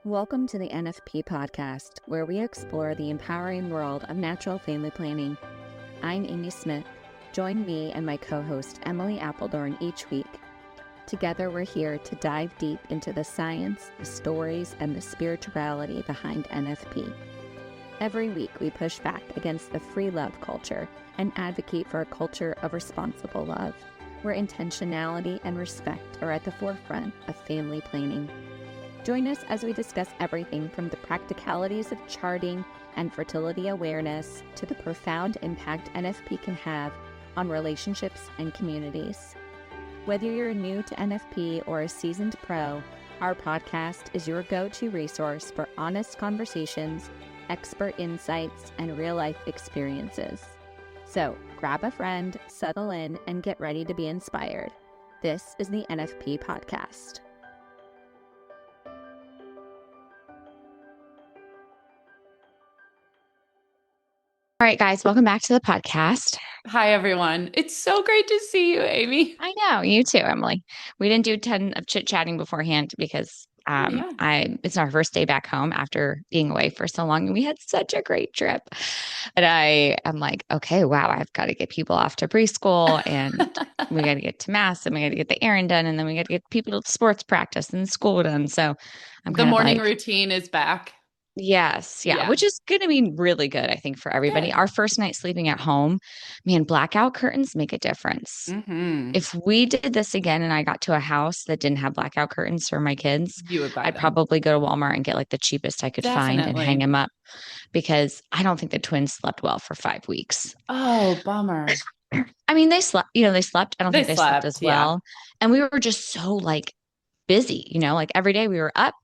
Welcome to the NFP Podcast, where we explore the empowering world of natural family planning. I'm Amy Smith. Join me and my co-host Emily Appledorn each week. Together, we're here to dive deep into the science, the stories, and the spirituality behind NFP. Every week, we push back against the free love culture and advocate for a culture of responsible love, where intentionality and respect are at the forefront of family planning. Join us as we discuss everything from the practicalities of charting and fertility awareness to the profound impact NFP can have on relationships and communities. Whether you're new to NFP or a seasoned pro, our podcast is your go-to resource for honest conversations, expert insights, and real-life experiences. So grab a friend, settle in, and get ready to be inspired. This is the NFP Podcast. All right, guys, welcome back to the podcast. Hi, everyone. It's so great to see you, Amy. I know, you too, Emily. We didn't do a ton of chit-chatting beforehand because it's our first day back home after being away for so long, and we had such a great trip. But I am like, okay, wow, I've got to get people off to preschool, and we got to get to mass, and we got to get the errand done, and then we got to get people to sports practice and school done. So the morning routine is back. Yes. Yeah. Which is going to be really good, I think, for everybody. Our first night sleeping at home, man, blackout curtains make a difference. Mm-hmm. If we did this again and I got to a house that didn't have blackout curtains for my kids, I'd probably go to Walmart and get like the cheapest I could find and hang them up, because I don't think the twins slept well for 5 weeks. Oh, bummer. I mean, they slept. I don't think they slept as well. And we were just so like busy, like every day we were up,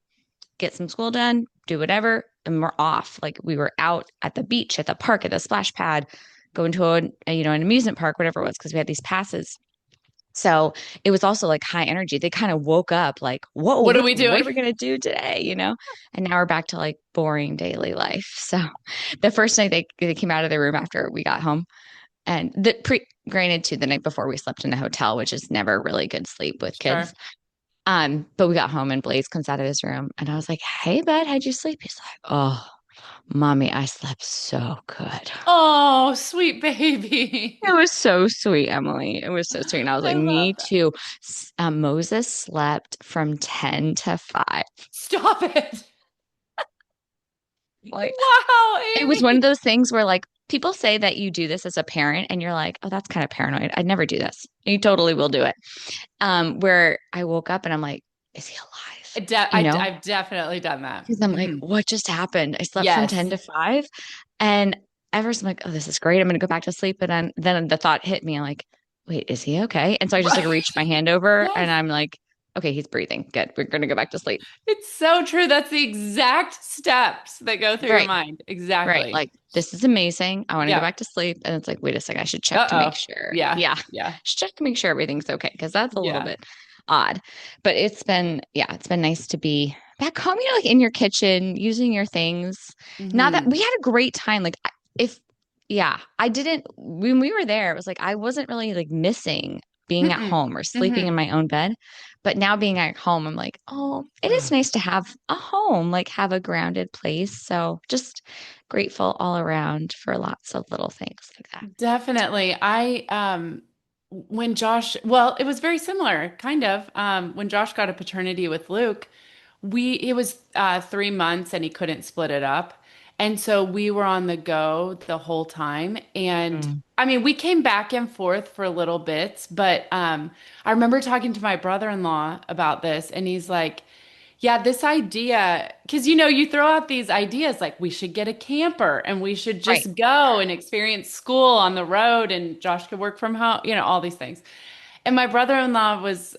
get some school done, do whatever, and we're off. Like we were out at the beach, at the park, at the splash pad, going to an amusement park, whatever it was, because we had these passes. So it was also like high energy. They kind of woke up like, whoa, what are we doing? What are we going to do today? And now we're back to like boring daily life. So the first night they came out of their room after we got home, and granted too, the night before we slept in a hotel, which is never really good sleep with kids. But we got home and Blaze comes out of his room and I was like, hey, bud, how'd you sleep? He's like, oh, mommy, I slept so good. Oh, sweet baby. It was so sweet, Emily. It was so sweet. And I was like, me too. Moses slept from 10 to 5. Stop it. Like, wow, Amy. It was one of those things where like people say that you do this as a parent and you're like, oh, that's kind of paranoid. I'd never do this. You totally will do it. Where I woke up and I'm like, is he alive? I've definitely done that. Because I'm like, what just happened? I slept from 10 to 5. And at first I'm like, oh, this is great. I'm going to go back to sleep. But then the thought hit me like, wait, is he okay? And so I just like reached my hand over and I'm like, okay, he's breathing. Good. We're going to go back to sleep. It's so true. That's the exact steps that go through your mind. Exactly. Right. Like, this is amazing. I want to go back to sleep. And it's like, wait a second. I should check to make sure. Yeah. Should check to make sure everything's okay. Because that's a little bit odd. But it's been nice to be back home, like in your kitchen, using your things. Mm-hmm. Not that we had a great time. Like I didn't, when we were there, it was like, I wasn't really like missing being at home or sleeping in my own bed. But now being at home, I'm like, oh, it is nice to have a home, like have a grounded place. So just grateful all around for lots of little things like that. Definitely. When Josh, it was very similar, kind of. When Josh got a paternity with Luke, it was 3 months and he couldn't split it up. And so we were on the go the whole time. And I mean, we came back and forth for little bits, but I remember talking to my brother-in-law about this, and he's like, yeah, this idea, because, you throw out these ideas like we should get a camper and we should just go and experience school on the road and Josh could work from home, all these things. And my brother-in-law was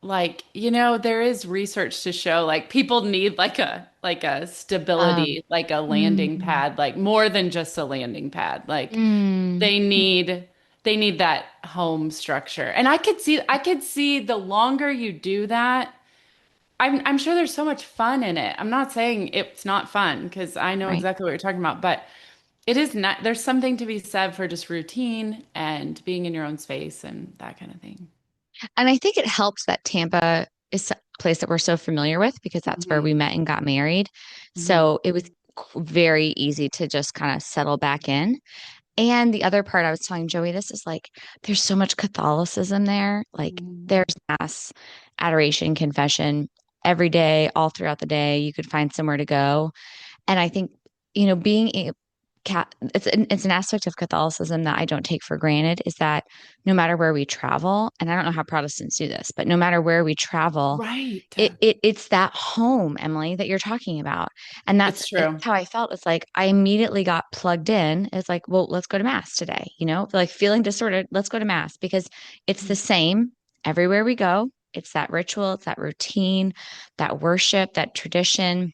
like, there is research to show like people need like a stability, like a landing pad, like more than just a landing pad. Like they need that home structure. And I could see the longer you do that, I'm sure there's so much fun in it. I'm not saying it's not fun because I know exactly what you're talking about, but it is not, there's something to be said for just routine and being in your own space and that kind of thing. And I think it helps that Tampa place that we're so familiar with because that's where we met and got married. Mm-hmm. So it was very easy to just kind of settle back in. And the other part I was telling Joey, this is like, there's so much Catholicism there. Like there's mass, adoration, confession every day, all throughout the day. You could find somewhere to go. And I think, being it's an aspect of Catholicism that I don't take for granted is that no matter where we travel, and I don't know how Protestants do this, but no matter where we travel, right. It's that home, Emily, that you're talking about. And that's true. how I felt. It's like I immediately got plugged in. It's like, well, let's go to mass today, like feeling disordered. Let's go to mass because it's the same everywhere we go. It's that ritual, it's that routine, that worship, that tradition.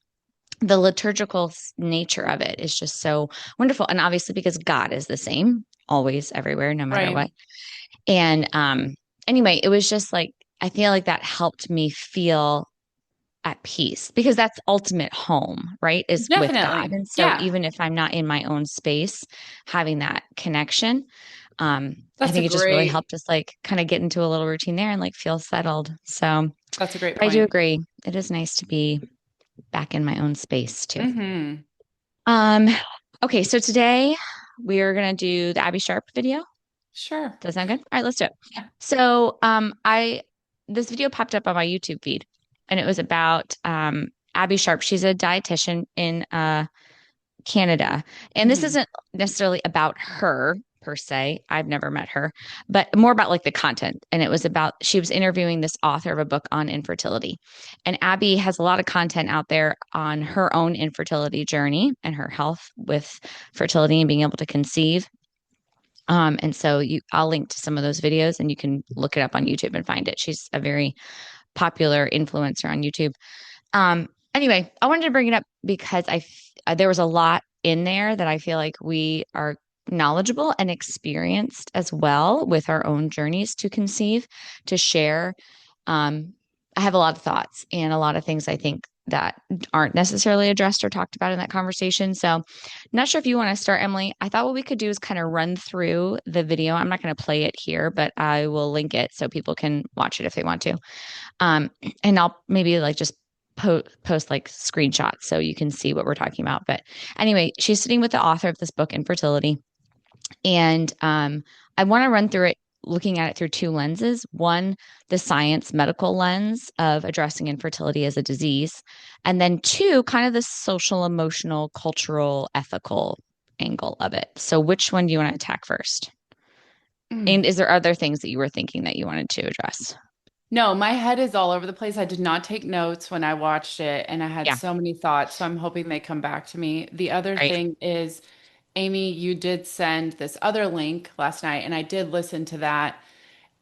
The liturgical nature of it is just so wonderful. And obviously because God is the same always, everywhere, no matter what. And anyway, it was just like, I feel like that helped me feel at peace because that's ultimate home, right? Is Definitely. with God. And so even if I'm not in my own space, having that connection, I think it just really helped us like kind of get into a little routine there and like feel settled. So that's a great point. I do agree. It is nice to be back in my own space too. Mm-hmm. Okay. So today we are going to do the Abbey Sharp video. Sure. Does that sound good? All right, let's do it. Yeah. So, this video popped up on my YouTube feed and it was about, Abbey Sharp. She's a dietitian in, Canada. And this isn't necessarily about her per se. I've never met her, but more about like the content. And it was about, she was interviewing this author of a book on infertility. And Abbey has a lot of content out there on her own infertility journey and her health with fertility and being able to conceive. And so I'll link to some of those videos and you can look it up on YouTube and find it. She's a very popular influencer on YouTube. Anyway, I wanted to bring it up because there was a lot in there that I feel like we are knowledgeable and experienced as well with our own journeys to conceive, to share. I have a lot of thoughts and a lot of things I think that aren't necessarily addressed or talked about in that conversation. So not sure if you want to start, Emily. I thought what we could do is kind of run through the video. I'm not going to play it here, but I will link it so people can watch it if they want to. And I'll maybe like just post like screenshots so you can see what we're talking about. But anyway, she's sitting with the author of this book, Infertility. And I want to run through it looking at it through two lenses. One, the science medical lens of addressing infertility as a disease. And then two, kind of the social, emotional, cultural, ethical angle of it. So which one do you want to attack first? And is there other things that you were thinking that you wanted to address? No, my head is all over the place. I did not take notes when I watched it, and I had so many thoughts. So I'm hoping they come back to me. The other thing is, Amy, you did send this other link last night, and I did listen to that.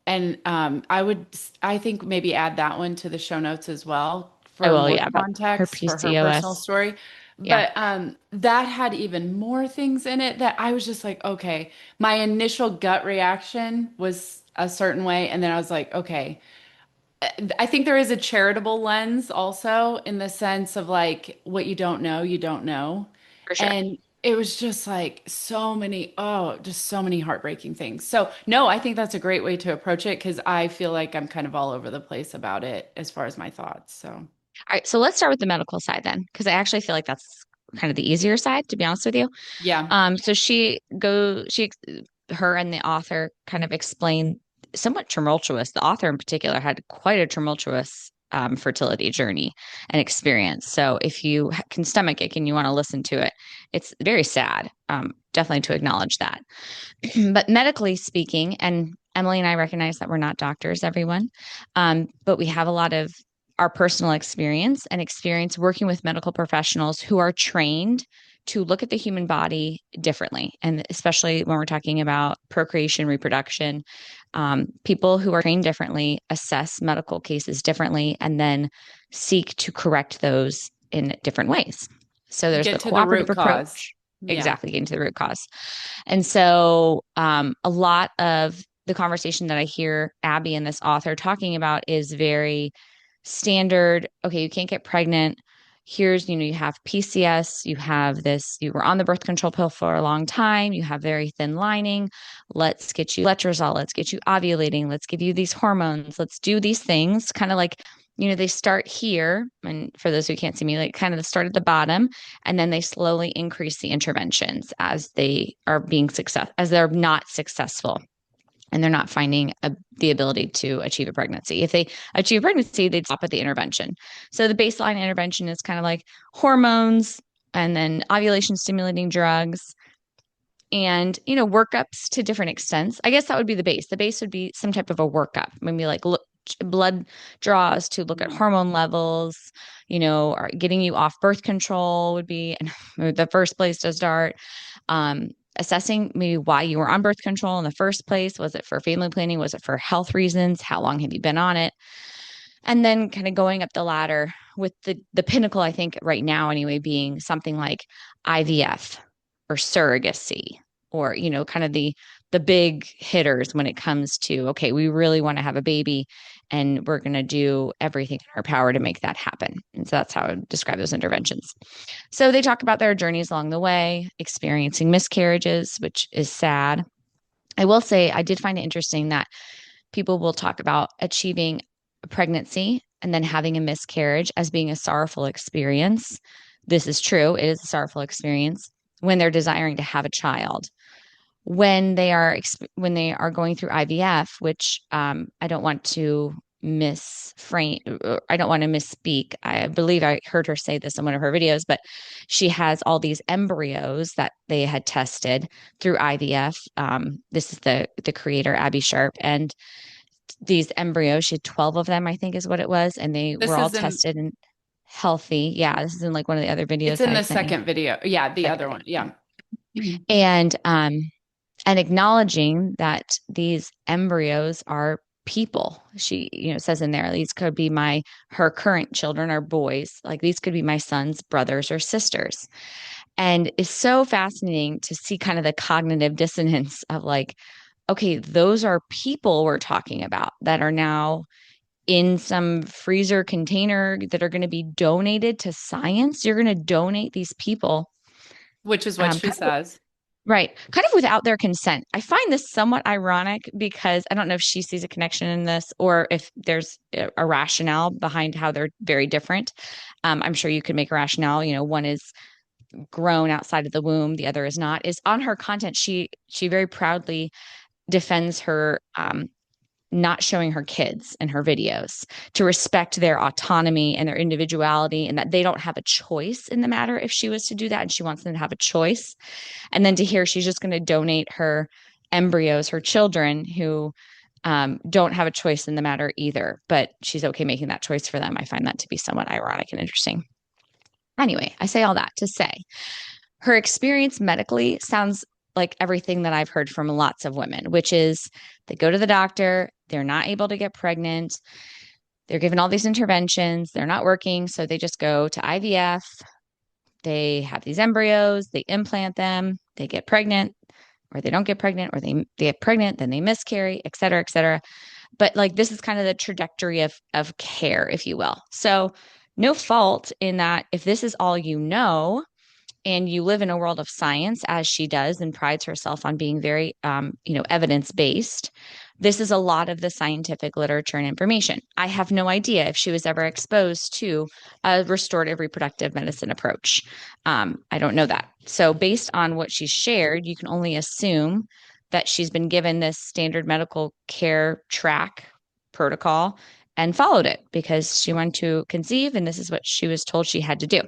And I think maybe add that one to the show notes as well for more context for her personal story. But that had even more things in it that I was just like, okay, my initial gut reaction was a certain way. And then I was like, okay, I think there is a charitable lens also in the sense of like what you don't know, you don't know. For sure. And it was just like just so many heartbreaking things. So no, I think that's a great way to approach it because I feel like I'm kind of all over the place about it as far as my thoughts. So, all right. So let's start with the medical side then, because I actually feel like that's kind of the easier side, to be honest with you. Yeah. So her and the author kind of explain somewhat tumultuous. The author in particular had quite a tumultuous fertility journey and experience. So if you can stomach it and you want to listen to it, it's very sad. Definitely to acknowledge that. But medically speaking, and Emily and I recognize that we're not doctors, everyone, but we have a lot of our personal experience working with medical professionals who are trained to look at the human body differently. And especially when we're talking about procreation, reproduction, people who are trained differently assess medical cases differently and then seek to correct those in different ways. So there's the cooperative approach. Exactly, getting to the root cause. And so a lot of the conversation that I hear Abbey and this author talking about is very standard. Okay, you can't get pregnant. Here's, you have PCS, you have this, you were on the birth control pill for a long time, you have very thin lining. Let's get you letrozole, let's get you ovulating, let's give you these hormones, let's do these things, kind of like they start here. And for those who can't see me, like kind of start at the bottom, and then they slowly increase the interventions as as they're not successful and they're not finding the ability to achieve a pregnancy. If they achieve pregnancy, they'd stop at the intervention. So the baseline intervention is kind of like hormones and then ovulation stimulating drugs and, workups to different extents. I guess that would be the base. The base would be some type of a workup, maybe like blood draws to look at hormone levels, or getting you off birth control would be the first place to start. Assessing maybe why you were on birth control in the first place. Was it for family planning? Was it for health reasons? How long have you been on it? And then kind of going up the ladder with the pinnacle, I think right now anyway, being something like IVF or surrogacy or, kind of the big hitters when it comes to, okay, we really want to have a baby and we're going to do everything in our power to make that happen. And so that's how I would describe those interventions. So they talk about their journeys along the way, experiencing miscarriages, which is sad. I will say I did find it interesting that people will talk about achieving a pregnancy and then having a miscarriage as being a sorrowful experience. This is true. It is a sorrowful experience when they're desiring to have a child. When they are going through IVF, which I don't want to I don't want to misspeak. I believe I heard her say this in one of her videos, but she has all these embryos that they had tested through IVF. This is the creator, Abbey Sharp, and these embryos, she had 12 of them, I think is what it was, and they were all tested and healthy. Yeah, this is in like one of the other videos. It's in the second video. Yeah, the other one. Yeah. And acknowledging that these embryos are people. She, says in there, these could be her current children are boys. Like these could be my son's brothers or sisters. And it's so fascinating to see kind of the cognitive dissonance of like, okay, those are people we're talking about that are now in some freezer container that are going to be donated to science. You're going to donate these people. Which is what she says. Right. Kind of without their consent. I find this somewhat ironic because I don't know if she sees a connection in this or if there's a rationale behind how they're very different. I'm sure you could make a rationale. One is grown outside of the womb, the other is not. Is on her content, she very proudly defends her not showing her kids in her videos to respect their autonomy and their individuality and that they don't have a choice in the matter if she was to do that and she wants them to have a choice. And then to hear she's just going to donate her embryos, her children who don't have a choice in the matter either, but she's okay making that choice for them. I find that to be somewhat ironic and interesting. Anyway, I say all that to say her experience medically sounds like everything that I've heard from lots of women, which is they go to the doctor, they're not able to get pregnant, they're given all these interventions, they're not working, so they just go to IVF, they have these embryos, they implant them, they get pregnant, or they don't get pregnant, or they get pregnant, then they miscarry, et cetera, et cetera. But like this is kind of the trajectory of care, if you will. So no fault in that if this is all you know, and you live in a world of science as she does and prides herself on being very, evidence-based. This is a lot of the scientific literature and information. I have no idea if she was ever exposed to a restorative reproductive medicine approach. I don't know that. So based on what she's shared, you can only assume that she's been given this standard medical care track protocol and followed it because she wanted to conceive and this is what she was told she had to do.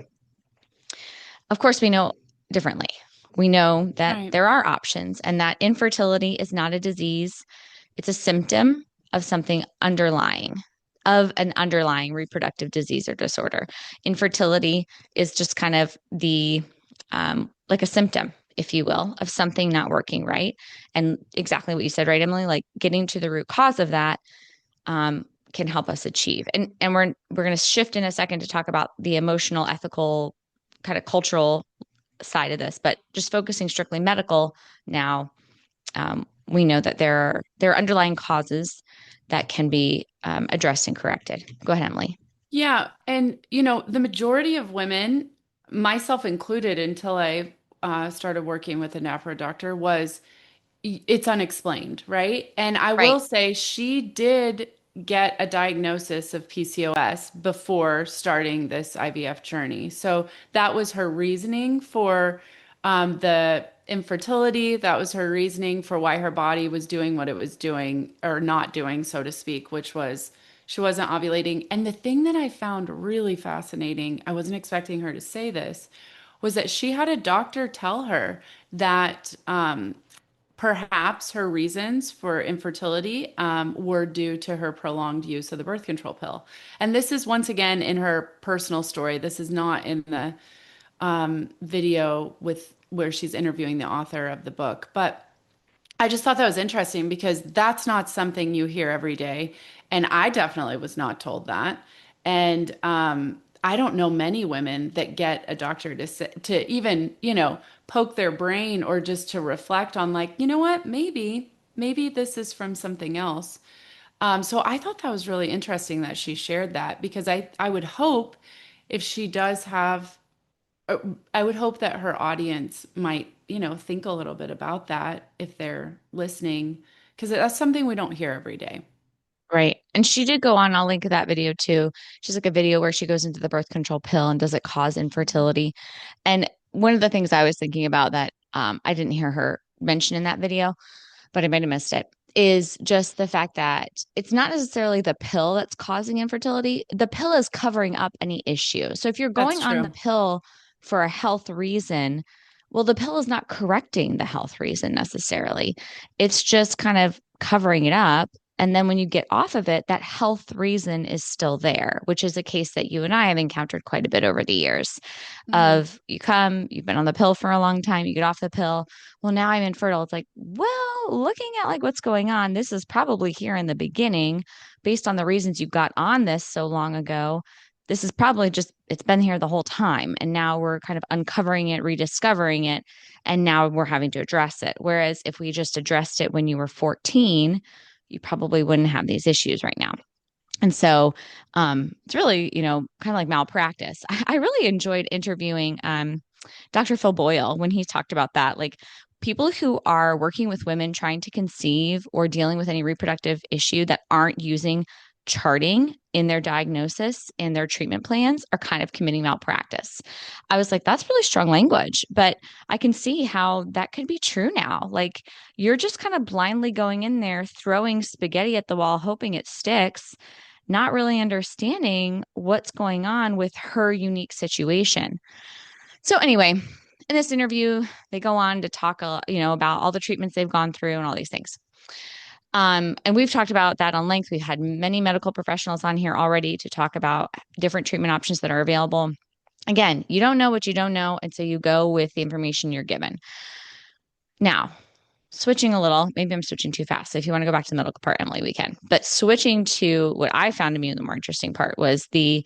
Of course, we know differently. We know that there are options and that infertility is not a disease. It's a symptom of something of an underlying reproductive disease or disorder. Infertility is just kind of like a symptom, if you will, of something not working right. And exactly what you said, right, Emily? Like getting to the root cause of that can help us achieve. And we're going to shift in a second to talk about the emotional, ethical, kind of cultural side of this, but just focusing strictly medical now, we know that there are underlying causes that can be addressed and corrected. Go ahead, Emily. Yeah. And, the majority of women, myself included, until I started working with a NAPRO doctor, it's unexplained, right? And I will say she did get a diagnosis of PCOS before starting this IVF journey. So that was her reasoning for the infertility. That was her reasoning for why her body was doing what it was doing or not doing, so to speak, which was she wasn't ovulating. And the thing that I found really fascinating, I wasn't expecting her to say this, was that she had a doctor tell her that perhaps her reasons for infertility were due to her prolonged use of the birth control pill. And this is once again in her personal story. This is not in the video with where she's interviewing the author of the book. But I just thought that was interesting because that's not something you hear every day. And I definitely was not told that. And I don't know many women that get a doctor to even, poke their brain or just to reflect on like, you know what, maybe this is from something else. So I thought that was really interesting that she shared that because I would hope if she does have I would hope that her audience might, think a little bit about that if they're listening, because that's something we don't hear every day. Right. And she did go on, I'll link that video too. She's like a video where she goes into the birth control pill and does it cause infertility? And one of the things I was thinking about that I didn't hear her mention in that video, but I might have missed it, is just the fact that it's not necessarily the pill that's causing infertility. The pill is covering up any issue. So if you're That's going on the true. pill for a health reason, well, the pill is not correcting the health reason necessarily. It's just kind of covering it up. And then when you get off of it, that health reason is still there, which is a case that you and I have encountered quite a bit over the years Hmm. of you've been on the pill for a long time, you get off the pill. Well, now I'm infertile. It's like, well, looking at like what's going on, this is probably here in the beginning based on the reasons you got on this so long ago. This is probably just, it's been here the whole time. And now we're kind of uncovering it, rediscovering it. And now we're having to address it. Whereas if we just addressed it when you were 14, you probably wouldn't have these issues right now. And so it's really, kind of like malpractice. I really enjoyed interviewing Dr. Phil Boyle when he talked about that. Like people who are working with women trying to conceive or dealing with any reproductive issue that aren't using charting in their diagnosis and their treatment plans are kind of committing malpractice. I was like, that's really strong language, but I can see how that could be true now. Like you're just kind of blindly going in there, throwing spaghetti at the wall, hoping it sticks, not really understanding what's going on with her unique situation. So anyway, in this interview, they go on to talk, about all the treatments they've gone through and all these things. And we've talked about that on length. We've had many medical professionals on here already to talk about different treatment options that are available. Again, you don't know what you don't know, and so you go with the information you're given. Now, switching a little, maybe I'm switching too fast. So if you want to go back to the medical part, Emily, we can. But switching to what I found to be the more interesting part was the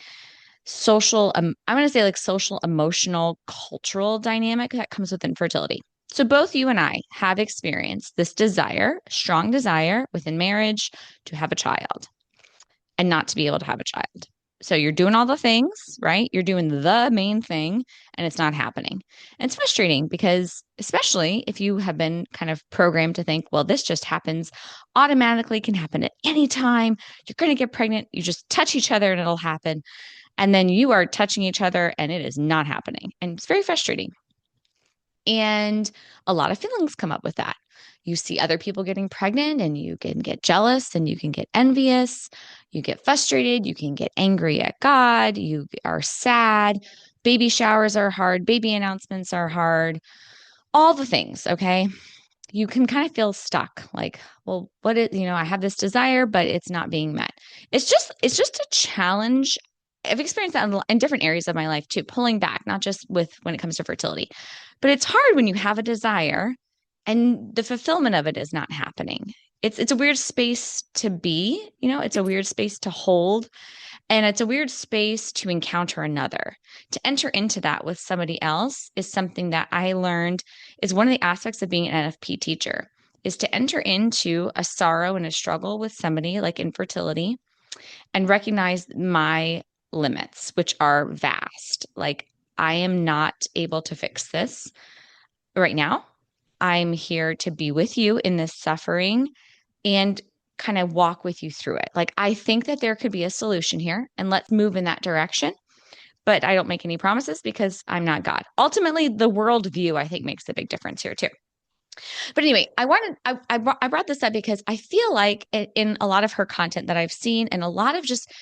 social, I'm going to say like social, emotional, cultural dynamic that comes with infertility. So both you and I have experienced this desire, strong desire within marriage to have a child and not to be able to have a child. So you're doing all the things, right? You're doing the main thing and it's not happening. And it's frustrating because, especially if you have been kind of programmed to think, well, this just happens automatically, can happen at any time. You're going to get pregnant. You just touch each other and it'll happen. And then you are touching each other and it is not happening. And it's very frustrating. And a lot of feelings come up with that. You see other people getting pregnant and you can get jealous and you can get envious. You get frustrated. You can get angry at God. You are sad. Baby showers are hard. Baby announcements are hard. All the things. Okay. You can kind of feel stuck like, well, what is, I have this desire, but it's not being met. It's just a challenge. I've experienced that in different areas of my life too, pulling back, not just with when it comes to fertility, but it's hard when you have a desire and the fulfillment of it is not happening. It's a weird space to be, it's a weird space to hold, and it's a weird space to encounter another. To enter into that with somebody else is something that I learned is one of the aspects of being an NFP teacher, is to enter into a sorrow and a struggle with somebody like infertility and recognize my limits, which are vast. Like, I am not able to fix this right now. I'm here to be with you in this suffering and kind of walk with you through it. Like, I think that there could be a solution here, and let's move in that direction. But I don't make any promises because I'm not God. Ultimately, the worldview, I think, makes a big difference here too. But anyway, I brought this up because I feel like in a lot of her content that I've seen, and a lot of just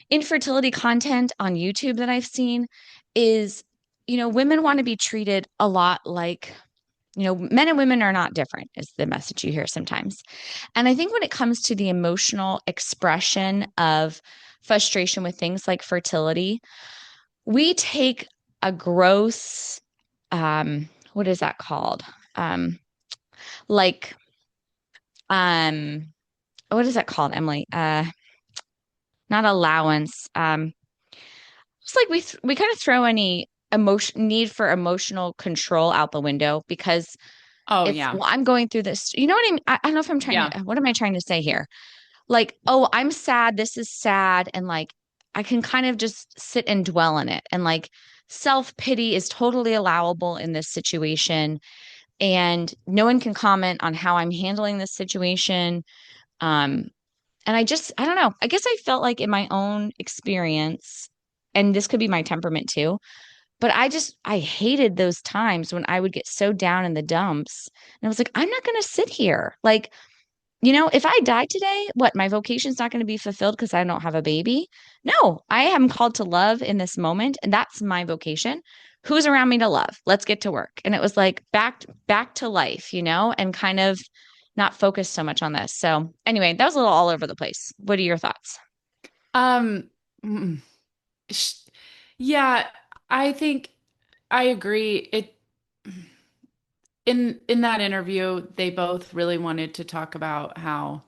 infertility content on YouTube that I've seen, is, women want to be treated a lot like, men and women are not different, is the message you hear sometimes. And I think when it comes to the emotional expression of frustration with things like fertility, we take a gross, what is that called? Like, what is that called, Emily? Not allowance. It's like we kind of throw any need for emotional control out the window because Oh, it's, yeah. well, I'm going through this. You know what I mean? I don't know if I'm trying to, what am I trying to say here? Like, oh, I'm sad. This is sad. And like, I can kind of just sit and dwell in it. And like, self-pity is totally allowable in this situation. And no one can comment on how I'm handling this situation. Um, and I don't know. I guess I felt like in my own experience, and this could be my temperament too, but I hated those times when I would get so down in the dumps. And I was like, I'm not going to sit here. Like, if I die today, what, my vocation's not going to be fulfilled because I don't have a baby? No, I am called to love in this moment, and that's my vocation. Who's around me to love? Let's get to work. And it was like back to life, and kind of not focused so much on this. So anyway, that was a little all over the place. What are your thoughts? Um, mm, yeah, I think I agree. In that interview, they both really wanted to talk about how,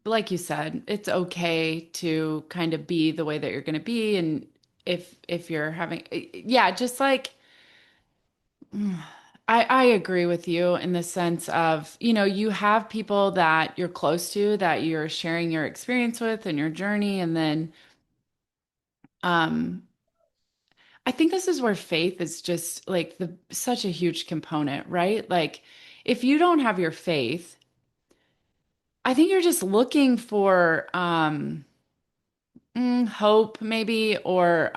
like you said, it's okay to kind of be the way that you're going to be, and if you're having, yeah, just like, I agree with you in the sense of, you have people that you're close to, that you're sharing your experience with and your journey, and then, um, I think this is where faith is just like such a huge component, right? Like, if you don't have your faith, I think you're just looking for hope maybe, or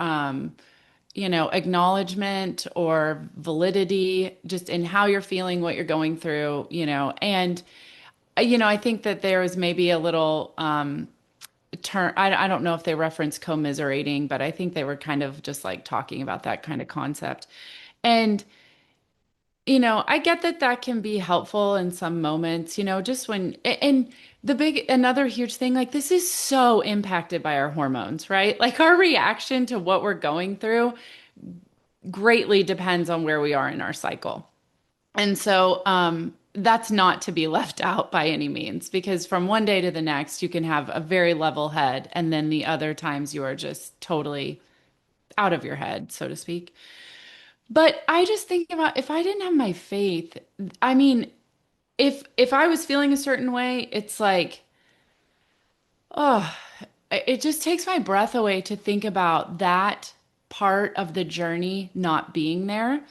acknowledgement or validity just in how you're feeling, what you're going through, and I think that there is maybe a little term. I don't know if they reference commiserating, but I think they were kind of just like talking about that kind of concept. And I get that that can be helpful in some moments, just when, and another huge thing, like, this is so impacted by our hormones, right? Like, our reaction to what we're going through greatly depends on where we are in our cycle. And so, that's not to be left out by any means, because from one day to the next, you can have a very level head. And then the other times you are just totally out of your head, so to speak. But I just think about, if I didn't have my faith, I mean, if I was feeling a certain way, it's like, oh, it just takes my breath away to think about that part of the journey not being there.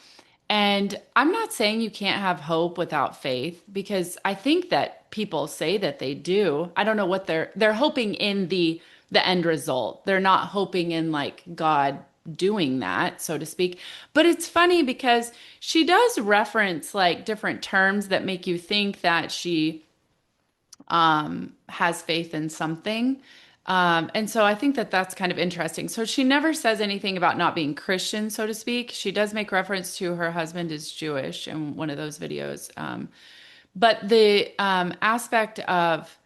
And I'm not saying you can't have hope without faith, because I think that people say that they do. I don't know what they're hoping in the end result. They're not hoping in like God doing that, so to speak. But it's funny because she does reference like different terms that make you think that she has faith in something. And so I think that that's kind of interesting. So she never says anything about not being Christian, so to speak. She does make reference to her husband is Jewish in one of those videos. But the aspect of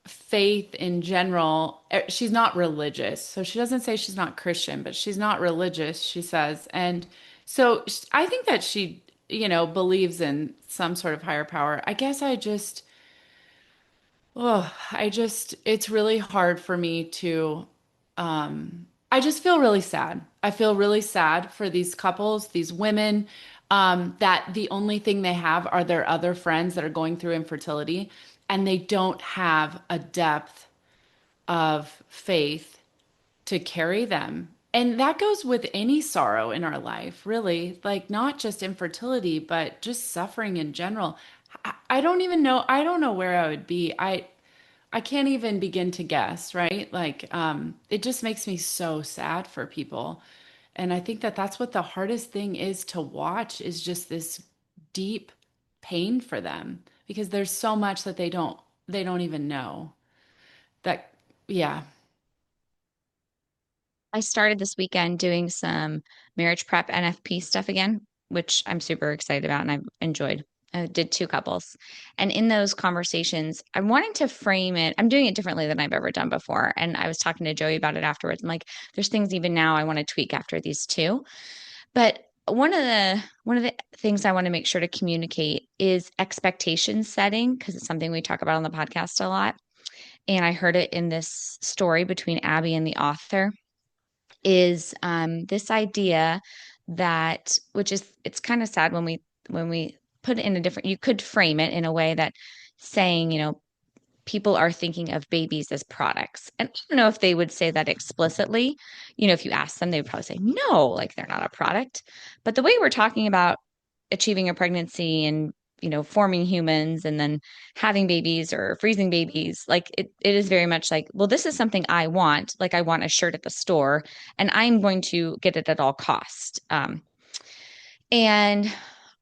faith in general, she's not religious. So she doesn't say she's not Christian, but she's not religious, she says. And so I think that she, believes in some sort of higher power. I guess it's really hard for me to, I just feel really sad. I feel really sad for these couples, these women, that the only thing they have are their other friends that are going through infertility, and they don't have a depth of faith to carry them. And that goes with any sorrow in our life, really, like not just infertility, but just suffering in general. I don't even know. I don't know where I would be. I can't even begin to guess, right? Like, it just makes me so sad for people. And I think that that's what the hardest thing is to watch is just this deep pain for them because there's so much that they don't even know. That, yeah. I started this weekend doing some marriage prep NFP stuff again, which I'm super excited about and I've enjoyed. I did two couples. And in those conversations, I'm wanting to frame it. I'm doing it differently than I've ever done before. And I was talking to Joey about it afterwards. I'm like, there's things even now I want to tweak after these two. But one of the things I want to make sure to communicate is expectation setting, because it's something we talk about on the podcast a lot. And I heard it in this story between Abbey and the author is this idea that which is it's kind of sad when we put it in a different you could frame it in a way that saying people are thinking of babies as products. And I don't know if they would say that explicitly. If you ask them, they would probably say, no, like they're not a product. But the way we're talking about achieving a pregnancy and, forming humans and then having babies or freezing babies, like it is very much like, well, this is something I want. Like I want a shirt at the store and I'm going to get it at all cost. And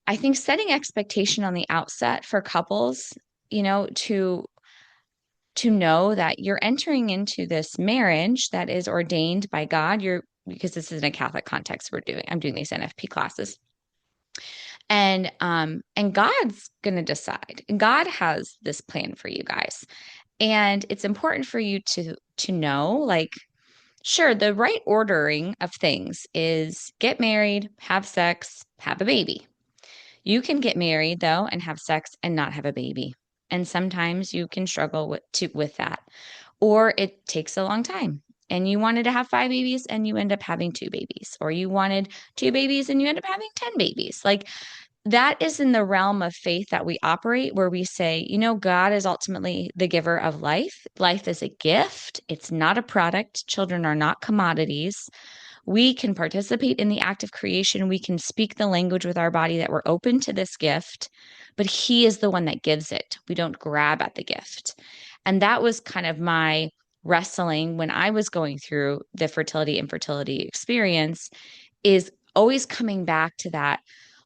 I think setting expectation on the outset for couples, to know that you're entering into this marriage that is ordained by God. Because this is in a Catholic context, I'm doing these NFP classes. And God's going to decide. And God has this plan for you guys. And it's important for you to know, like, sure, the right ordering of things is get married, have sex, have a baby. You can get married though and have sex and not have a baby. And sometimes you can struggle with that. Or it takes a long time. And you wanted to have 5 babies and you end up having 2 babies. Or you wanted 2 babies and you end up having 10 babies. Like that is in the realm of faith that we operate, where we say, God is ultimately the giver of life. Life is a gift. It's not a product. Children are not commodities. We can participate in the act of creation. We can speak the language with our body that we're open to this gift, but He is the one that gives it. We don't grab at the gift. And that was kind of my wrestling when I was going through the fertility infertility experience, is always coming back to that,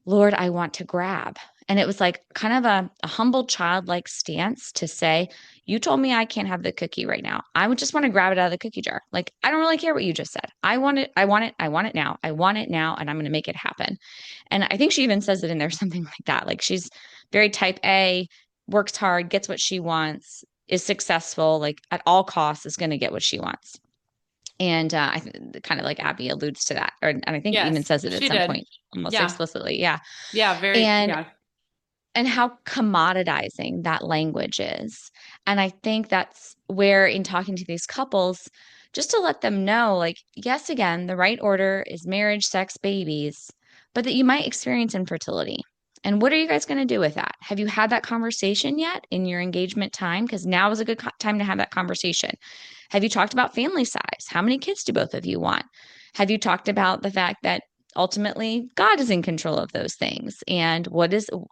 Lord, I want to grab. And it was like kind of a humble childlike stance to say, you told me I can't have the cookie right now. I would just want to grab it out of the cookie jar. Like, I don't really care what you just said. I want it. I want it. I want it now. I want it now. And I'm going to make it happen. And I think she even says it in there, something like that. Like she's very type A, works hard, gets what she wants, is successful, like at all costs is going to get what she wants. And I think kind of like Abbey alludes to that, and I think Yes, even says it at she some did. point almost Yeah. explicitly. Yeah. Yeah. Very, And yeah. and how commoditizing that language is. And I think that's where, in talking to these couples, just to let them know, like, yes, again, the right order is marriage, sex, babies, but that you might experience infertility. And what are you guys going to do with that? Have you had that conversation yet in your engagement time? Because now is a good time to have that conversation. Have you talked about family size? How many kids do both of you want? Have you talked about the fact that ultimately God is in control of those things? And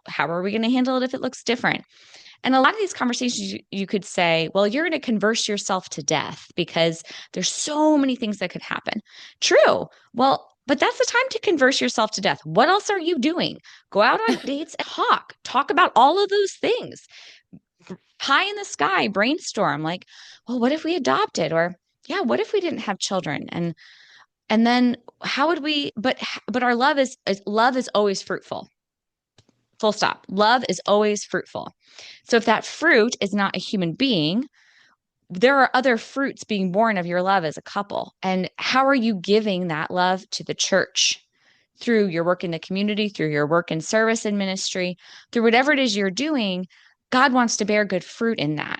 how are we going to handle it if it looks different? And a lot of these conversations, you could say, well, you're going to converse yourself to death because there's so many things that could happen. True. Well, but that's the time to converse yourself to death. What else are you doing? Go out on dates and talk about all of those things. High in the sky, brainstorm like, well, what if we adopted? Or yeah, what if we didn't have children? And then how would we, but our love is always fruitful. Full stop. Love is always fruitful. So if that fruit is not a human being, there are other fruits being born of your love as a couple. And how are you giving that love to the church? Through your work in the community, through your work in service and ministry, through whatever it is you're doing, God wants to bear good fruit in that.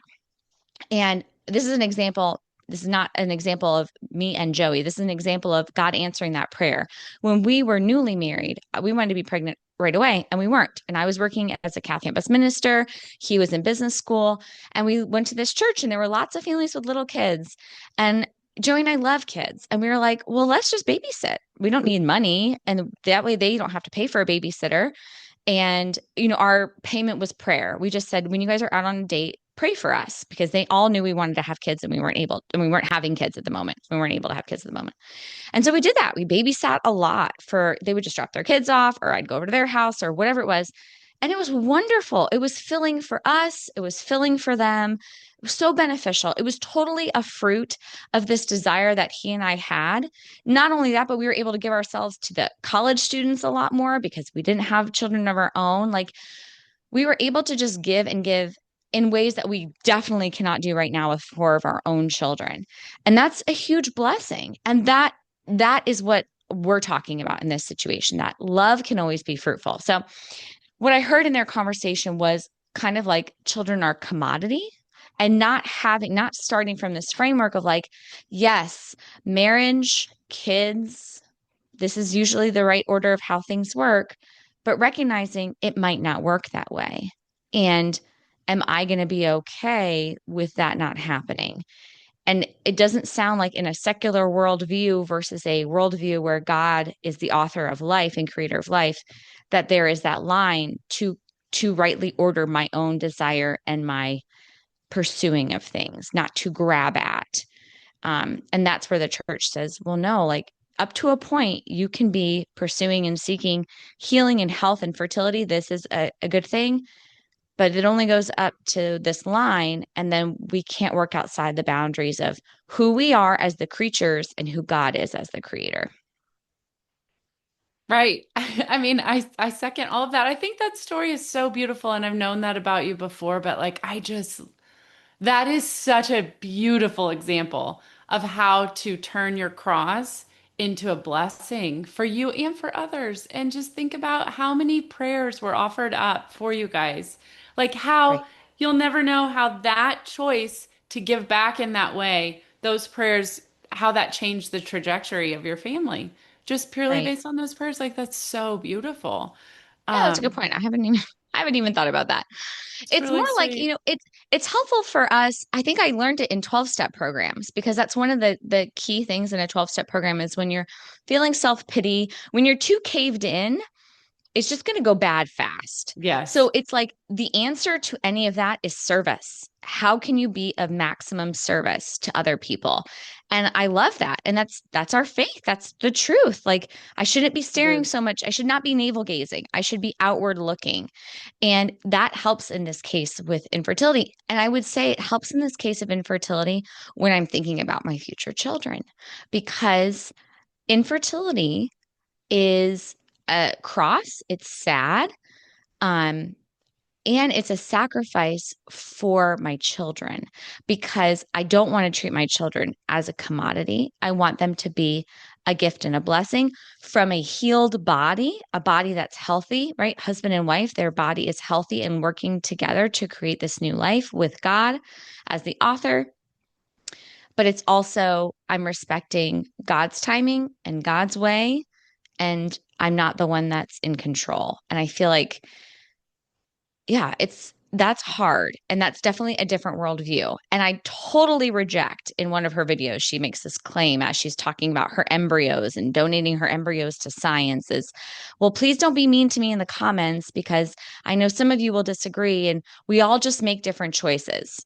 And this is an example. This is not an example of me and Joey. This is an example of God answering that prayer. When we were newly married, we wanted to be pregnant right away, and we weren't. And I was working as a Catholic campus minister. He was in business school, and we went to this church, and there were lots of families with little kids. And Joey and I love kids. And we were like, well, let's just babysit. We don't need money. And that way they don't have to pay for a babysitter. And, our payment was prayer. We just said, when you guys are out on a date, pray for us, because they all knew we wanted to have kids and we weren't having kids at the moment. We weren't able to have kids at the moment. And so we did that. We babysat a lot they would just drop their kids off, or I'd go over to their house or whatever it was. And it was wonderful. It was filling for us. It was filling for them. It was so beneficial. It was totally a fruit of this desire that he and I had. Not only that, but we were able to give ourselves to the college students a lot more because we didn't have children of our own. Like, we were able to just give and give in ways that we definitely cannot do right now with 4 of our own children. And that's a huge blessing. And that is what we're talking about in this situation, that love can always be fruitful. So what I heard in their conversation was kind of like children are commodity, and not starting from this framework of like, yes, marriage, kids, this is usually the right order of how things work, but recognizing it might not work that way. And am I going to be okay with that not happening? And it doesn't sound like, in a secular worldview versus a worldview where God is the author of life and creator of life, that there is that line to rightly order my own desire and my pursuing of things, not to grab at. And that's where the church says, well, no, like, up to a point, you can be pursuing and seeking healing and health and fertility. This is a good thing, but it only goes up to this line. And then we can't work outside the boundaries of who we are as the creatures and who God is as the creator. Right. I mean, I second all of that. I think that story is so beautiful, and I've known that about you before, but like, that is such a beautiful example of how to turn your cross into a blessing for you and for others. And just think about how many prayers were offered up for you guys. Like, Right. how you'll never know how that choice to give back in that way, those prayers, how that changed the trajectory of your family, just purely Right. based on those prayers. Like, that's so beautiful. Yeah, that's a good point. I haven't even thought about that. It's It's more really like, sweet. it's helpful for us. I think I learned it in 12-step programs, because that's one of the key things in a 12-step program is when you're feeling self-pity, when you're too caved in, it's just going to go bad fast. Yes. So it's like the answer to any of that is service. How can you be of maximum service to other people? And I love that. And that's our faith. That's the truth. Like, I shouldn't be It staring is. so much. I should not be navel gazing. I should be outward looking. And that helps in this case with infertility. And I would say it helps in this case of infertility when I'm thinking about my future children, because infertility is a cross. It's sad. Um, and it's a sacrifice for my children, because I don't want to treat my children as a commodity. I want them to be a gift and a blessing from a healed body, a body that's healthy, right? Husband and wife, their body is healthy and working together to create this new life with God as the author. But it's also, I'm respecting God's timing and God's way, and I'm not the one that's in control. And I feel like, yeah, that's hard. And that's definitely a different worldview. And I totally reject, in one of her videos, she makes this claim as she's talking about her embryos and donating her embryos to science is, well, please don't be mean to me in the comments, because I know some of you will disagree and we all just make different choices.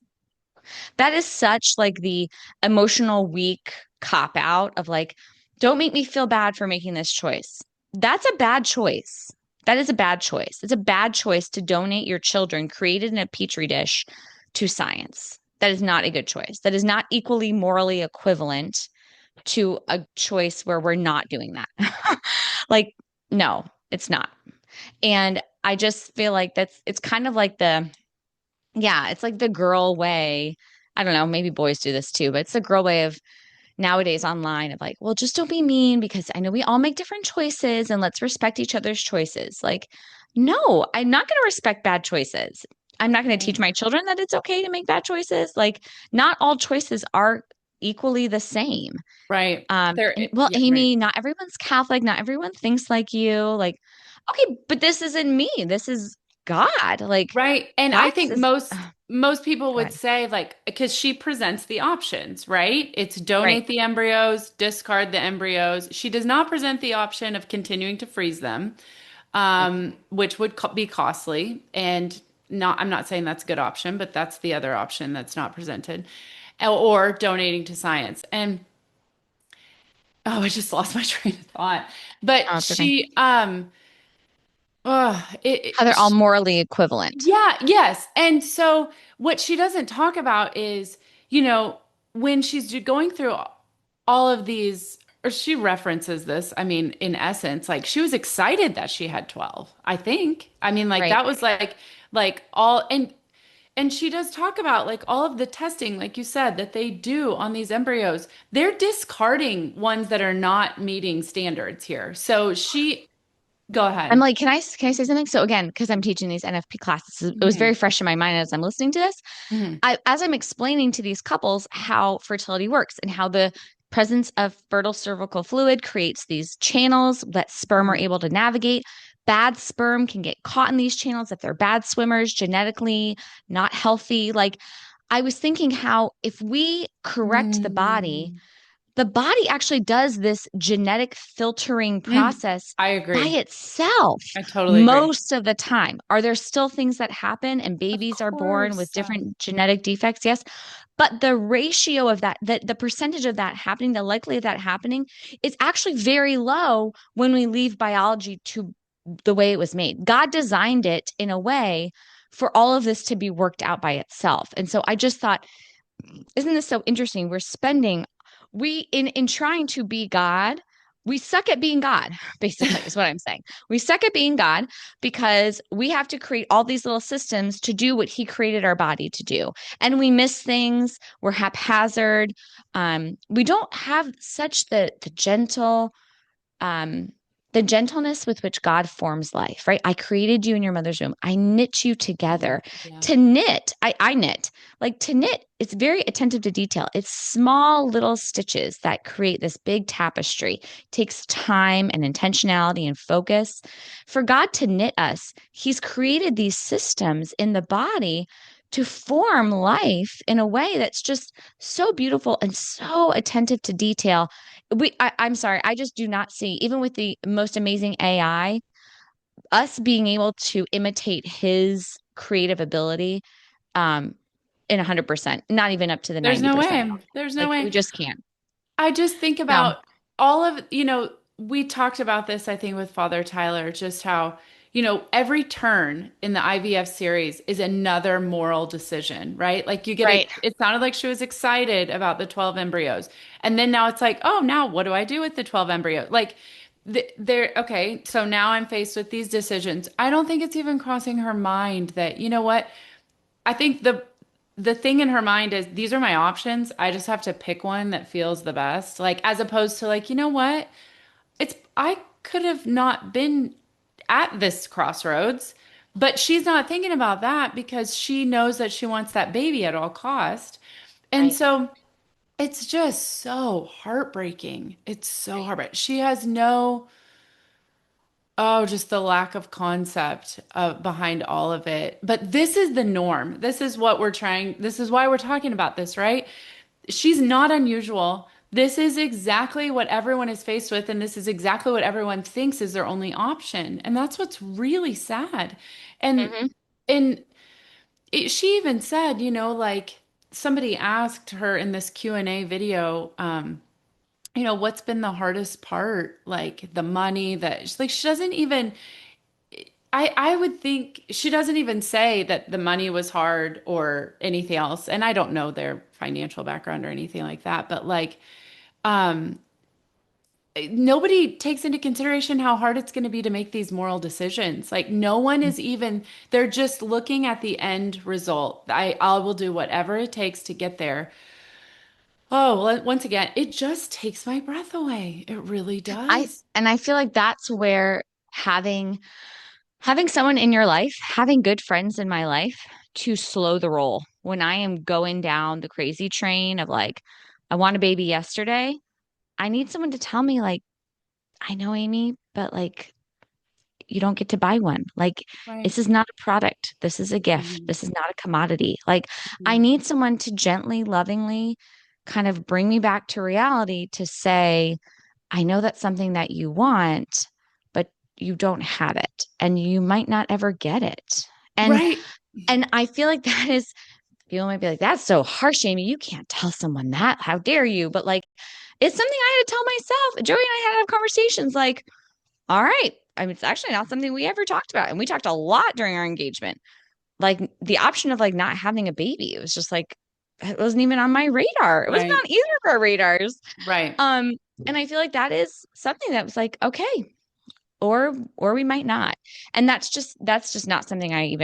That is such like the emotional weak cop out of like, don't make me feel bad for making this choice. That's a bad choice. That is a bad choice. It's a bad choice to donate your children created in a petri dish to science. That is not a good choice. That is not equally morally equivalent to a choice where we're not doing that. Like, no, it's not. And I just feel like it's kind of like it's like the girl way. I don't know, maybe boys do this too, but it's the girl way of nowadays online of like, well, just don't be mean, because I know we all make different choices and let's respect each other's choices. Like, no, I'm not going to respect bad choices. I'm not going to teach my children that it's okay to make bad choices. Like, not all choices are equally the same. Right. Well, Yeah, right. Amy, not everyone's Catholic. Not everyone thinks like you. Like, okay, but this isn't me. This is God. Like, Right. And I that's think is, most people go would ahead. say, like, because she presents the options, right? It's donate Right. the embryos, discard the embryos. She does not present the option of continuing to freeze them. which would be costly and not, I'm not saying that's a good option, but that's the other option that's not presented, or donating to science. And oh, I just lost my train of thought. Oh, But it's okay. How they're all morally equivalent. yeah, yes. And so what she doesn't talk about is, you know, when she's going through all of these, or she references this, I mean, in essence, like she was excited that she had 12, I think. I mean, like Right. that was like all, and she does talk about like all of the testing, like you said, that they do on these embryos. They're discarding ones that are not meeting standards here. So go I'm ahead. like, can I say something? So again, because I'm teaching these NFP classes, it was very Hmm. fresh in my mind as I'm listening to this. Hmm. As I'm explaining to these couples how fertility works and how the presence of fertile cervical fluid creates these channels that sperm are Hmm. able to navigate. Bad sperm can get caught in these channels if they're bad swimmers, genetically not healthy. Like I was thinking how if we correct Mm. the body actually does this genetic filtering Mm. process I by agree. itself I totally agree. most of the time. Are there still things that happen and Of babies are born with course. different genetic defects? Yes. But the ratio of that, the percentage of that happening, the likelihood of that happening is actually very low when we leave biology to the way it was made. God designed it in a way for all of this to be worked out by itself. And so I just thought, isn't this so interesting? We're spending we in trying to be God, we suck at being God, basically, is what I'm saying. We suck at being God because we have to create all these little systems to do what He created our body to do. And we miss things, we're haphazard. We don't have such um, the gentleness with which God forms life, right? I created you in your mother's womb. I knit you Yeah. together. Yeah. To knit, I knit. Like to knit, it's very attentive to detail. It's small little stitches that create this big tapestry. It takes time and intentionality and focus. For God to knit us, He's created these systems in the body to form life in a way that's just so beautiful and so attentive to detail. I'm sorry, I just do not see, even with the most amazing AI, us being able to imitate his creative ability um in 100%, not even up to the There's no 90% way. mark. There's no Like we way. just can't. I just think No. about all of, we talked about this, I think, with Father Tyler, just how, every turn in the IVF series is another moral decision, right? Like you get Right. it sounded like she was excited about the 12 embryos. And then now it's like, oh, now what do I do with the 12 embryos? Like they're okay. So now I'm faced with these decisions. I don't think it's even crossing her mind that, you know what? I think the thing in her mind is these are my options. I just have to pick one that feels the best. Like as opposed to like, you know what? I could have not been at this crossroads, but she's not thinking about that because she knows that she wants that baby at all cost. And Right. so it's just so heartbreaking. It's so Right. heartbreaking. She has no Oh, just the lack of concept behind all of it. But this is the norm. This is what we're trying. This is why we're talking about this, right? She's not unusual. This is exactly what everyone is faced with, and this is exactly what everyone thinks is their only option. And that's what's really sad. And Hmm. and she even said, like somebody asked her in this Q&A video, what's been the hardest part? Like the money that like she doesn't even I would think she doesn't even say that the money was hard or anything else. And I don't know their financial background or anything like that, but like um nobody takes into consideration how hard it's going to be to make these moral decisions. Like no one is even they're just looking at the end result. I will do whatever it takes to get there. Oh, well, once again, it just takes my breath away. It really does. I feel like that's where having someone in your life, having good friends in my life to slow the roll when I am going down the crazy train of like, I want a baby yesterday. I need someone to tell me, like, I know, Amy, but like, you don't get to buy one. Like, Right. this is not a product. This is a gift. Mhm. This is not a commodity. Like, I Mhm. need someone to gently, lovingly kind of bring me back to reality to say, I know that's something that you want, but you don't have it and you might not ever get it. Right. And I feel like that is, people might be like, that's so harsh, Amy. You can't tell someone that. How dare you? But like, it's something I had to tell myself. Joey and I had to have conversations like, all right. I mean, it's actually not something we ever talked about. And we talked a lot during our engagement. Like the option of like not having a baby. It was just like, it wasn't even on my radar. It wasn't Right. on either of our radars. Right. And I feel like that is something that was like, okay, or we might not. And that's just not something I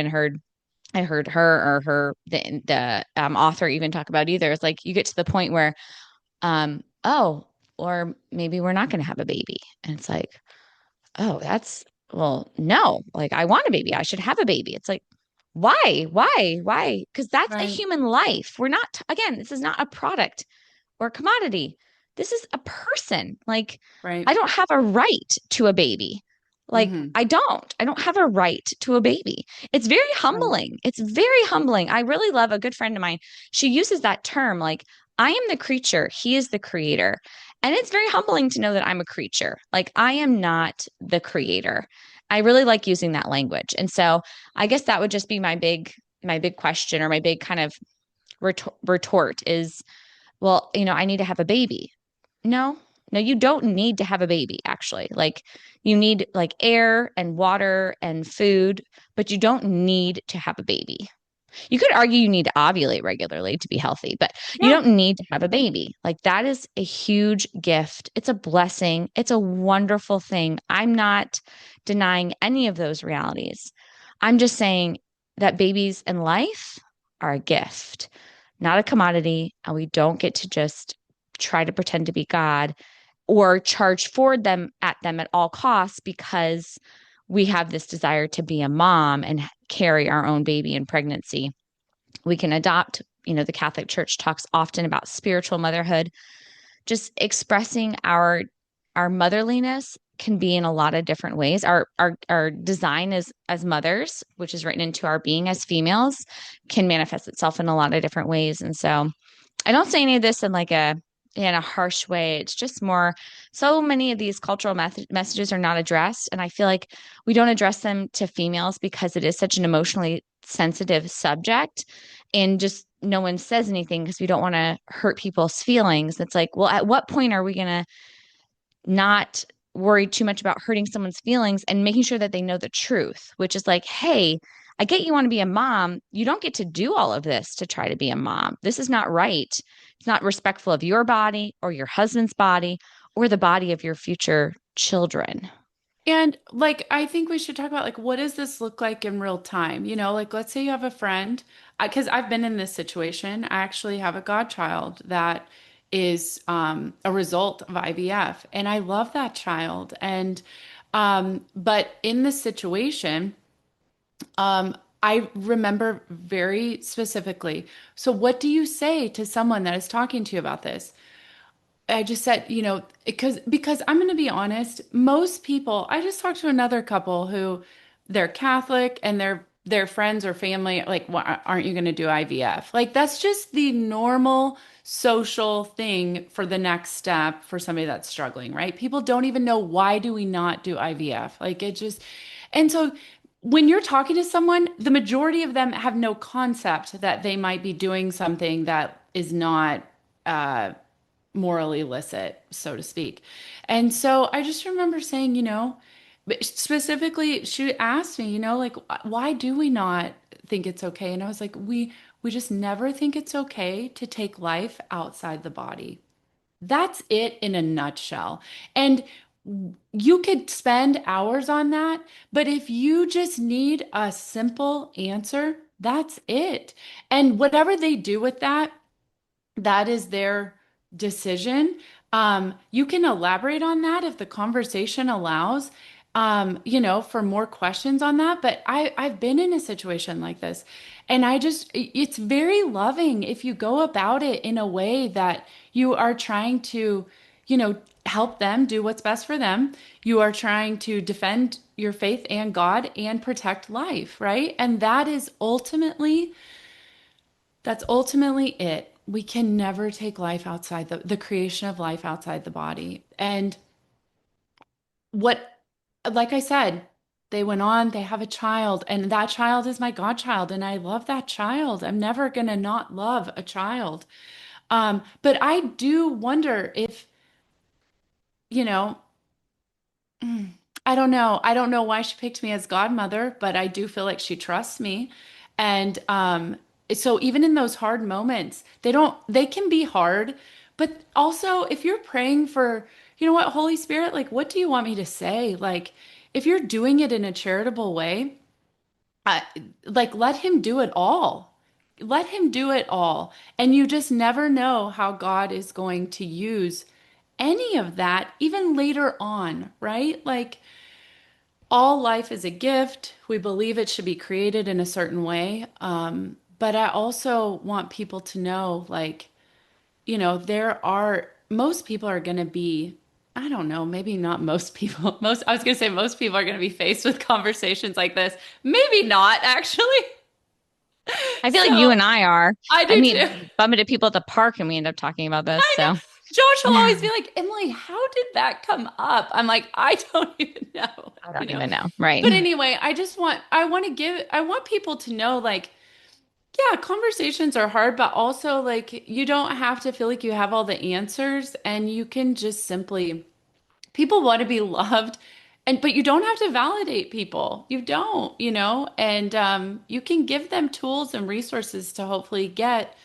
heard her or the author even talk about either. It's like you get to the point where, oh, or maybe we're not going to have a baby. And it's like, oh, well, no, like I want a baby. I should have a baby. It's like, why? Because that's a Right. human life. We're not, again, this is not a product or commodity. This is a person. Like, Right. I don't have a right to a baby. Like, I don't have a right to a baby. It's very Right. humbling. It's very humbling. I really love a good friend of mine. She uses that term, like, I am the creature, he is the creator. And it's very humbling to know that I'm a creature. Like, I am not the creator. I really like using that language. And so I guess that would just be my big question, or my big kind of retort is, well, I need to have a baby. No, no, you don't need to have a baby, actually. Like, you need like air and water and food, but you don't need to have a baby. You could argue you need to ovulate regularly to be healthy, but you Yeah. don't need to have a baby. Like, that is a huge gift. It's a blessing. It's a wonderful thing. I'm not denying any of those realities. I'm just saying that babies in life are a gift, not a commodity. And we don't get to just try to pretend to be God or charge for them at all costs because we have this desire to be a mom and carry our own baby in pregnancy. We can adopt, the Catholic Church talks often about spiritual motherhood. Just expressing our motherliness can be in a lot of different ways. Our design as mothers, which is written into our being as females, can manifest itself in a lot of different ways. And so I don't say any of this in a harsh way. It's just more, so many of these cultural messages are not addressed. And I feel like we don't address them to females because it is such an emotionally sensitive subject. And just no one says anything because we don't want to hurt people's feelings. It's like, well, at what point are we going to not worry too much about hurting someone's feelings and making sure that they know the truth, which is like, hey, I get you want to be a mom. You don't get to do all of this to try to be a mom. This is not right. It's not respectful of your body or your husband's body or the body of your future children. And like, I think we should talk about like, what does this look like in real time? Like, let's say you have a friend, because I've been in this situation. I actually have a godchild that is a result of IVF, and I love that child. And but in this situation, I remember very specifically. So, what do you say to someone that is talking to you about this? I just said, because I'm going to be honest, most people, I just talked to another couple who they're Catholic and their friends or family like, well, aren't you going to do IVF? Like that's just the normal social thing for the next step for somebody that's struggling, right? People don't even know, why do we not do IVF? Like it just, and so when you're talking to someone, the majority of them have no concept that they might be doing something that is not uh morally illicit, so to speak. And so I just remember saying, but specifically, she asked me, like, why do we not think it's okay? And I was like, we just never think it's okay to take life outside the body. That's it in a nutshell. And you could spend hours on that, but if you just need a simple answer, that's it. And whatever they do with that, that is their decision. You can elaborate on that if the conversation allows, for more questions on that. But I've been in a situation like this, and it's very loving if you go about it in a way that you are trying to, help them do what's best for them. You are trying to defend your faith and God and protect life, right? And that's ultimately it. We can never take life outside the creation of life outside the body. And what like I said, they went on, they have a child, and that child is my godchild, and I love that child. I'm never gonna not love a child. But I do wonder if, you know, mm, I don't know. I don't know why she picked me as godmother, but I do feel like she trusts me. And so even in those hard moments, they can be hard, but also if you're praying for, you know what, Holy Spirit, like, what do you want me to say? Like, if you're doing it in a charitable way, I, like, let him do it all. Let him do it all. And you just never know how God is going to use any of that, even later on, right? Like, all life is a gift. We believe it should be created in a certain way. But I also want people to know, like, most people are going to be, I don't know, maybe not most people. I was going to say most people are going to be faced with conversations like this. Maybe not, actually. I feel like you So and I are. I I do too. mean, bump into people at the park and we end up talking about this. I know. So Josh will always be like, Emily, how did that come up? I'm like, I don't even know, I you don't know. even know. Right. But anyway, I want people to know, like, yeah, conversations are hard, but also, like, you don't have to feel like you have all the answers, and you can just simply, people want to be loved, but you don't have to validate people. You don't, and you can give them tools and resources to hopefully get,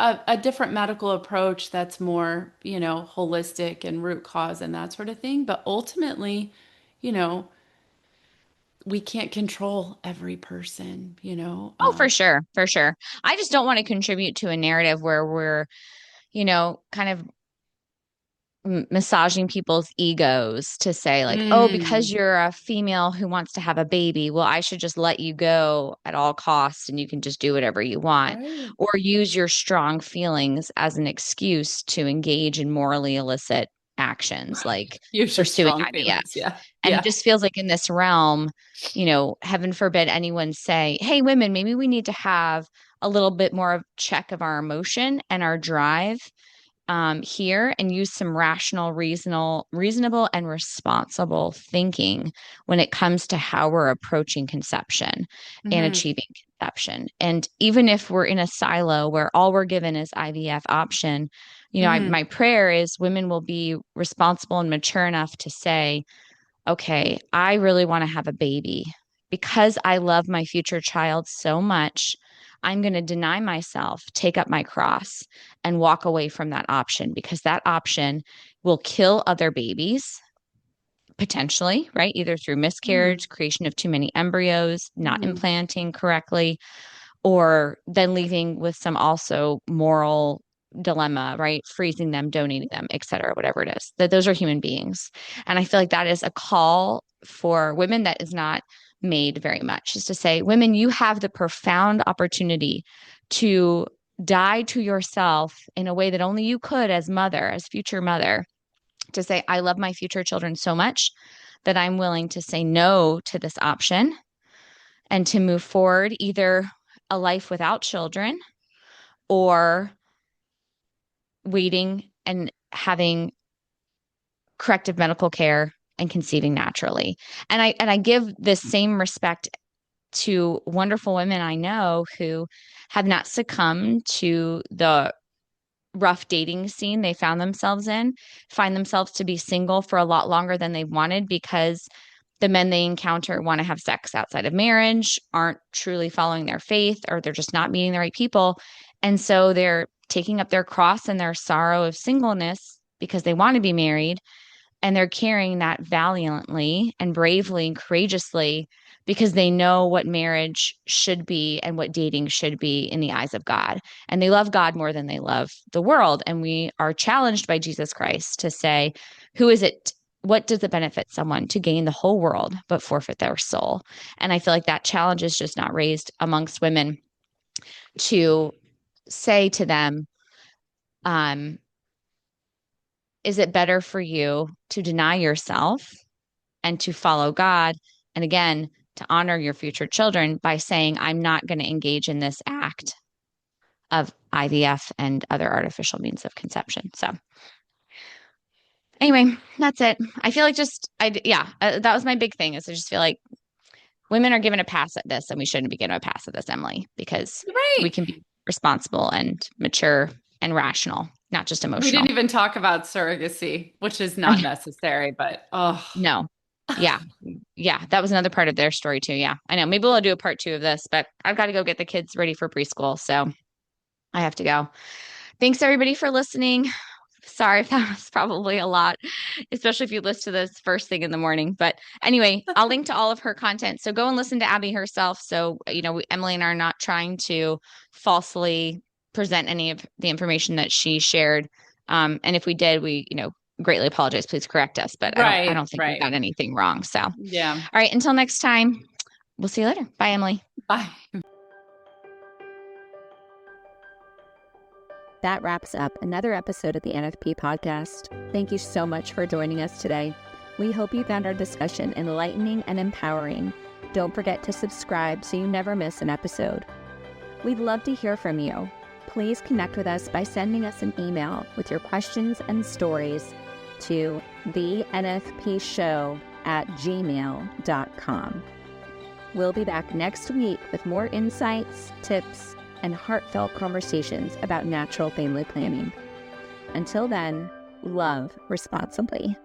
a different medical approach that's more, holistic and root cause and that sort of thing. But ultimately, you know, we can't control every person, Oh, for sure. For sure. I just don't want to contribute to a narrative where we're, kind of massaging people's egos to say, like, oh, because Mm, you're a female who wants to have a baby, well, I should just let you go at all costs and you can just do whatever you want, right. or use your strong feelings as an excuse to engage in morally illicit actions like Use your pursuing strong IVF. feelings. Yeah. And it Yeah. just feels like in this realm, heaven forbid anyone say, hey, women, maybe we need to have a little bit more of check of our emotion and our drive here, and use some reasonable and responsible thinking when it comes to how we're approaching conception and Hmm. achieving conception. And even if we're in a silo where all we're given is IVF option, Hmm. my prayer is women will be responsible and mature enough to say, okay, I really want to have a baby because I love my future child so much. I'm going to deny myself, take up my cross, and walk away from that option because that option will kill other babies potentially, right? Either through Hmm. miscarriage, creation of too many embryos, not Hmm. implanting correctly, or then leaving with some also moral dilemma, right? Freezing them, donating them, et cetera, whatever it is. That those are human beings. And I feel like that is a call for women that is not made very much, is to say, women, you have the profound opportunity to die to yourself in a way that only you could as mother, as future mother, to say, I love my future children so much that I'm willing to say no to this option and to move forward either a life without children or waiting and having corrective medical care and conceiving naturally. And I give this same respect to wonderful women I know who have not succumbed to the rough dating scene they found themselves in, find themselves to be single for a lot longer than they wanted because the men they encounter want to have sex outside of marriage, aren't truly following their faith, or they're just not meeting the right people. And so they're taking up their cross and their sorrow of singleness because they want to be married, and they're carrying that valiantly and bravely and courageously because they know what marriage should be and what dating should be in the eyes of God. And they love God more than they love the world. And we are challenged by Jesus Christ to say, who is it? What does it benefit someone to gain the whole world but forfeit their soul? And I feel like that challenge is just not raised amongst women to say to them, um, is it better for you to deny yourself and to follow God? And again, to honor your future children by saying, I'm not going to engage in this act of IVF and other artificial means of conception. So Anyway, that's it. I feel like that was my big thing is I just feel like women are given a pass at this and we shouldn't be given a pass at this, Emily, because we can be responsible and mature and rational, not just emotional. We didn't even talk about surrogacy, which is not necessary, but no. Yeah. Yeah. That was another part of their story too. Yeah. I know. Maybe we'll do a part 2 of this, but I've got to go get the kids ready for preschool. So I have to go. Thanks everybody for listening. Sorry if that was probably a lot, especially if you listen to this first thing in the morning. But anyway, I'll link to all of her content. So go and listen to Abbey herself. So, Emily and I are not trying to falsely present any of the information that she shared. And if we did, we, greatly apologize. Please correct us. But I don't think we got anything wrong. So, yeah. All right. Until next time, we'll see you later. Bye, Emily. Bye. That wraps up another episode of the NFP Podcast. Thank you so much for joining us today. We hope you found our discussion enlightening and empowering. Don't forget to subscribe so you never miss an episode. We'd love to hear from you. Please connect with us by sending us an email with your questions and stories to thenfpshow@gmail.com. We'll be back next week with more insights, tips, and heartfelt conversations about natural family planning. Until then, love responsibly.